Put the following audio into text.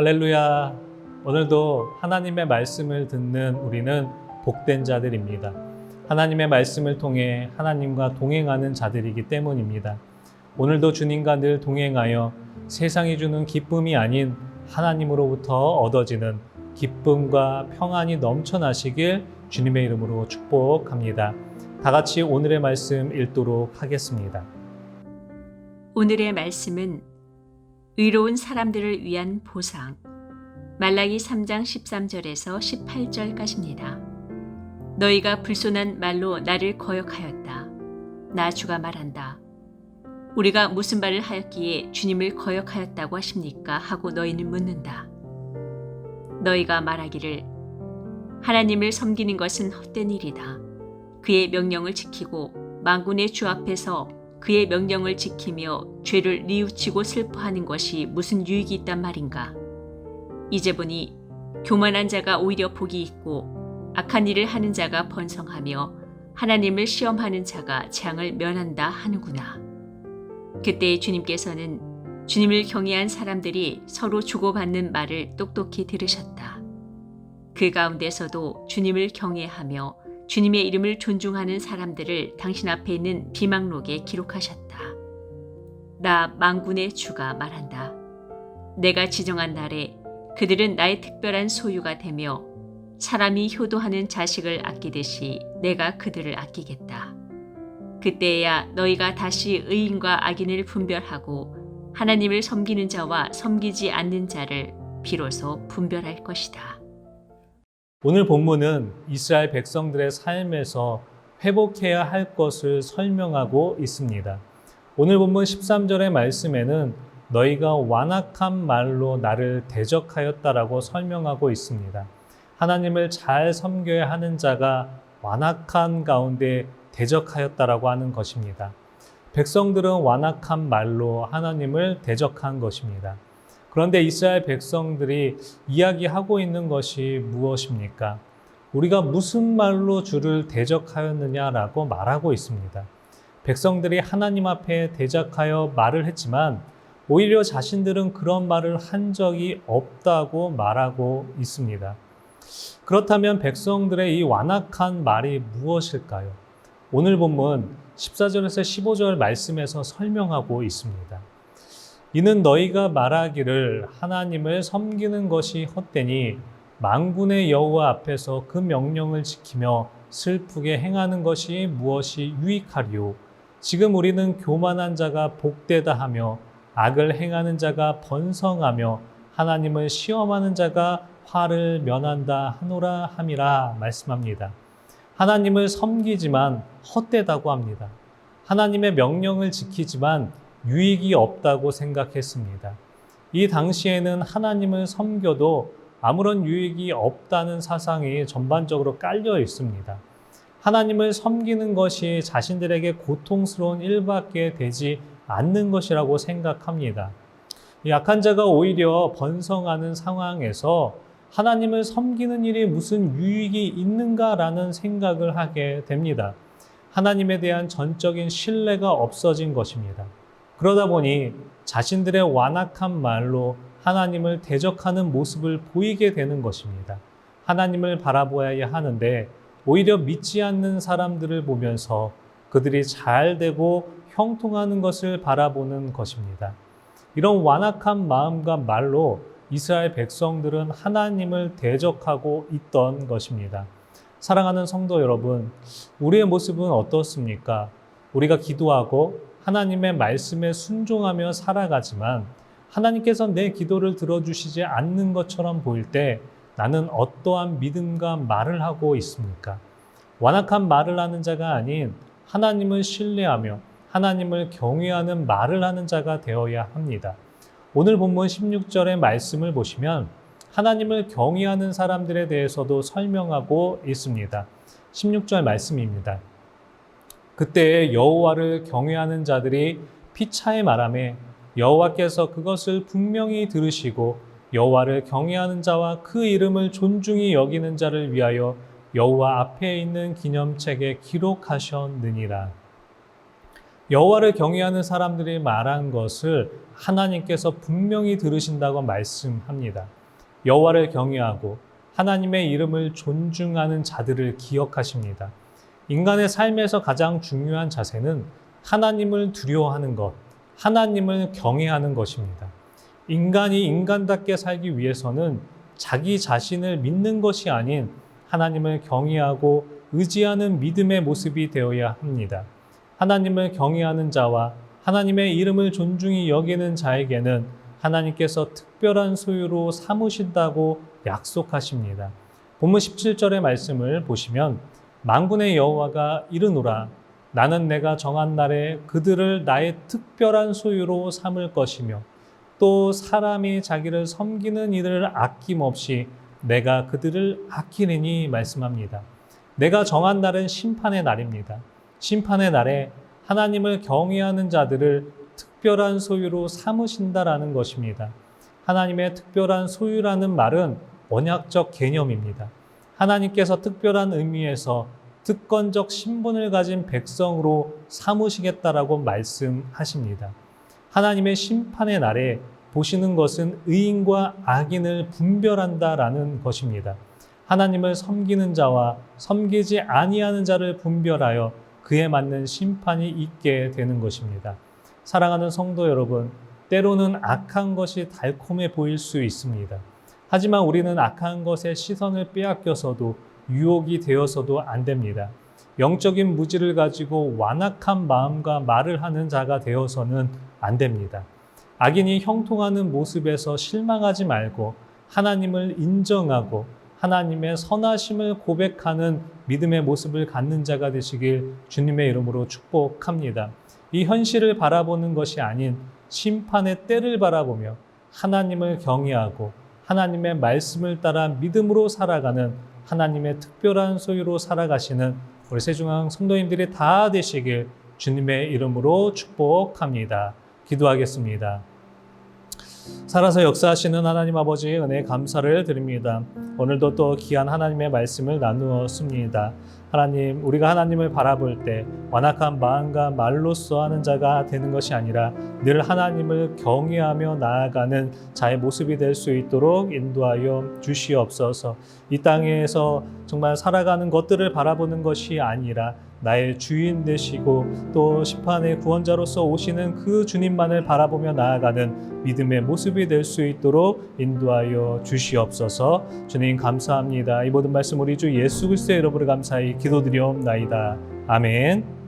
할렐루야. 오늘도 하나님의 말씀을 듣는 우리는 복된 자들입니다. 하나님의 말씀을 통해 하나님과 동행하는 자들이기 때문입니다. 오늘도 주님과 늘 동행하여 세상이 주는 기쁨이 아닌 하나님으로부터 얻어지는 기쁨과 평안이 넘쳐나시길 주님의 이름으로 축복합니다. 다 같이 오늘의 말씀 읽도록 하겠습니다. 오늘의 말씀은 의로운 사람들을 위한 보상, 말라기 3장 13절에서 18절까지입니다. 너희가 불손한 말로 나를 거역하였다. 나 주가 말한다. 우리가 무슨 말을 하였기에 주님을 거역하였다고 하십니까? 하고 너희는 묻는다. 너희가 말하기를 하나님을 섬기는 것은 헛된 일이다. 그의 명령을 지키고 만군의 주 앞에서 그의 명령을 지키며 죄를 뉘우치고 슬퍼하는 것이 무슨 유익이 있단 말인가? 이제 보니 교만한 자가 오히려 복이 있고 악한 일을 하는 자가 번성하며 하나님을 시험하는 자가 재앙을 면한다 하는구나. 그때 주님께서는 주님을 경외한 사람들이 서로 주고받는 말을 똑똑히 들으셨다. 그 가운데서도 주님을 경외하며 주님의 이름을 존중하는 사람들을 당신 앞에 있는 비망록에 기록하셨다. 나 만군의 주가 말한다. 내가 지정한 날에 그들은 나의 특별한 소유가 되며 사람이 효도하는 자식을 아끼듯이 내가 그들을 아끼겠다. 그때야 너희가 다시 의인과 악인을 분별하고 하나님을 섬기는 자와 섬기지 않는 자를 비로소 분별할 것이다. 오늘 본문은 이스라엘 백성들의 삶에서 회복해야 할 것을 설명하고 있습니다. 오늘 본문 13절의 말씀에는 너희가 완악한 말로 나를 대적하였다라고 설명하고 있습니다. 하나님을 잘 섬겨야 하는 자가 완악한 가운데 대적하였다라고 하는 것입니다. 백성들은 완악한 말로 하나님을 대적한 것입니다. 그런데 이스라엘 백성들이 이야기하고 있는 것이 무엇입니까? 우리가 무슨 말로 주를 대적하였느냐라고 말하고 있습니다. 백성들이 하나님 앞에 대적하여 말을 했지만 오히려 자신들은 그런 말을 한 적이 없다고 말하고 있습니다. 그렇다면 백성들의 이 완악한 말이 무엇일까요? 오늘 본문 14절에서 15절 말씀에서 설명하고 있습니다. 이는 너희가 말하기를 하나님을 섬기는 것이 헛되니 만군의 여호와 앞에서 그 명령을 지키며 슬프게 행하는 것이 무엇이 유익하리요. 지금 우리는 교만한 자가 복되다 하며 악을 행하는 자가 번성하며 하나님을 시험하는 자가 화를 면한다 하노라 함이라 말씀합니다. 하나님을 섬기지만 헛되다고 합니다. 하나님의 명령을 지키지만 유익이 없다고 생각했습니다. 이 당시에는 하나님을 섬겨도 아무런 유익이 없다는 사상이 전반적으로 깔려 있습니다. 하나님을 섬기는 것이 자신들에게 고통스러운 일밖에 되지 않는 것이라고 생각합니다. 약한 자가 오히려 번성하는 상황에서 하나님을 섬기는 일이 무슨 유익이 있는가라는 생각을 하게 됩니다. 하나님에 대한 전적인 신뢰가 없어진 것입니다. 그러다 보니 자신들의 완악한 말로 하나님을 대적하는 모습을 보이게 되는 것입니다. 하나님을 바라보아야 하는데 오히려 믿지 않는 사람들을 보면서 그들이 잘 되고 형통하는 것을 바라보는 것입니다. 이런 완악한 마음과 말로 이스라엘 백성들은 하나님을 대적하고 있던 것입니다. 사랑하는 성도 여러분, 우리의 모습은 어떻습니까? 우리가 기도하고 하나님의 말씀에 순종하며 살아가지만 하나님께서 내 기도를 들어주시지 않는 것처럼 보일 때 나는 어떠한 믿음과 말을 하고 있습니까? 완악한 말을 하는 자가 아닌 하나님을 신뢰하며 하나님을 경외하는 말을 하는 자가 되어야 합니다. 오늘 본문 16절의 말씀을 보시면 하나님을 경외하는 사람들에 대해서도 설명하고 있습니다. 16절 말씀입니다. 그때 여호와를 경외하는 자들이 피차에 말하매 여호와께서 그것을 분명히 들으시고 여호와를 경외하는 자와 그 이름을 존중히 여기는 자를 위하여 여호와 앞에 있는 기념책에 기록하셨느니라. 여호와를 경외하는 사람들이 말한 것을 하나님께서 분명히 들으신다고 말씀합니다. 여호와를 경외하고 하나님의 이름을 존중하는 자들을 기억하십니다. 인간의 삶에서 가장 중요한 자세는 하나님을 두려워하는 것, 하나님을 경외하는 것입니다. 인간이 인간답게 살기 위해서는 자기 자신을 믿는 것이 아닌 하나님을 경외하고 의지하는 믿음의 모습이 되어야 합니다. 하나님을 경외하는 자와 하나님의 이름을 존중히 여기는 자에게는 하나님께서 특별한 소유로 삼으신다고 약속하십니다. 본문 17절의 말씀을 보시면 만군의 여호와가 이르노라 나는 내가 정한 날에 그들을 나의 특별한 소유로 삼을 것이며 또 사람이 자기를 섬기는 이들을 아낌없이 내가 그들을 아끼리니 말씀합니다. 내가 정한 날은 심판의 날입니다. 심판의 날에 하나님을 경외하는 자들을 특별한 소유로 삼으신다라는 것입니다. 하나님의 특별한 소유라는 말은 언약적 개념입니다. 하나님께서 특별한 의미에서 특권적 신분을 가진 백성으로 삼으시겠다라고 말씀하십니다. 하나님의 심판의 날에 보시는 것은 의인과 악인을 분별한다라는 것입니다. 하나님을 섬기는 자와 섬기지 아니하는 자를 분별하여 그에 맞는 심판이 있게 되는 것입니다. 사랑하는 성도 여러분, 때로는 악한 것이 달콤해 보일 수 있습니다. 하지만 우리는 악한 것에 시선을 빼앗겨서도 유혹이 되어서도 안 됩니다. 영적인 무지를 가지고 완악한 마음과 말을 하는 자가 되어서는 안 됩니다. 악인이 형통하는 모습에서 실망하지 말고 하나님을 인정하고 하나님의 선하심을 고백하는 믿음의 모습을 갖는 자가 되시길 주님의 이름으로 축복합니다. 이 현실을 바라보는 것이 아닌 심판의 때를 바라보며 하나님을 경외하고 하나님의 말씀을 따라 믿음으로 살아가는 하나님의 특별한 소유로 살아가시는 우리 세중앙 성도님들이 다 되시길 주님의 이름으로 축복합니다. 기도하겠습니다. 살아서 역사하시는 하나님 아버지 은혜에 감사를 드립니다. 오늘도 또 귀한 하나님의 말씀을 나누었습니다. 하나님, 우리가 하나님을 바라볼 때 완악한 마음과 말로써 하는 자가 되는 것이 아니라 늘 하나님을 경외하며 나아가는 자의 모습이 될 수 있도록 인도하여 주시옵소서. 이 땅에서 정말 살아가는 것들을 바라보는 것이 아니라 나의 주인 되시고 또 심판의 구원자로서 오시는 그 주님만을 바라보며 나아가는 믿음의 모습이 될 수 있도록 인도하여 주시옵소서. 주님 감사합니다. 이 모든 말씀 우리 주 예수 그리스도의 이름으로 감사히 기도드리옵나이다. 아멘.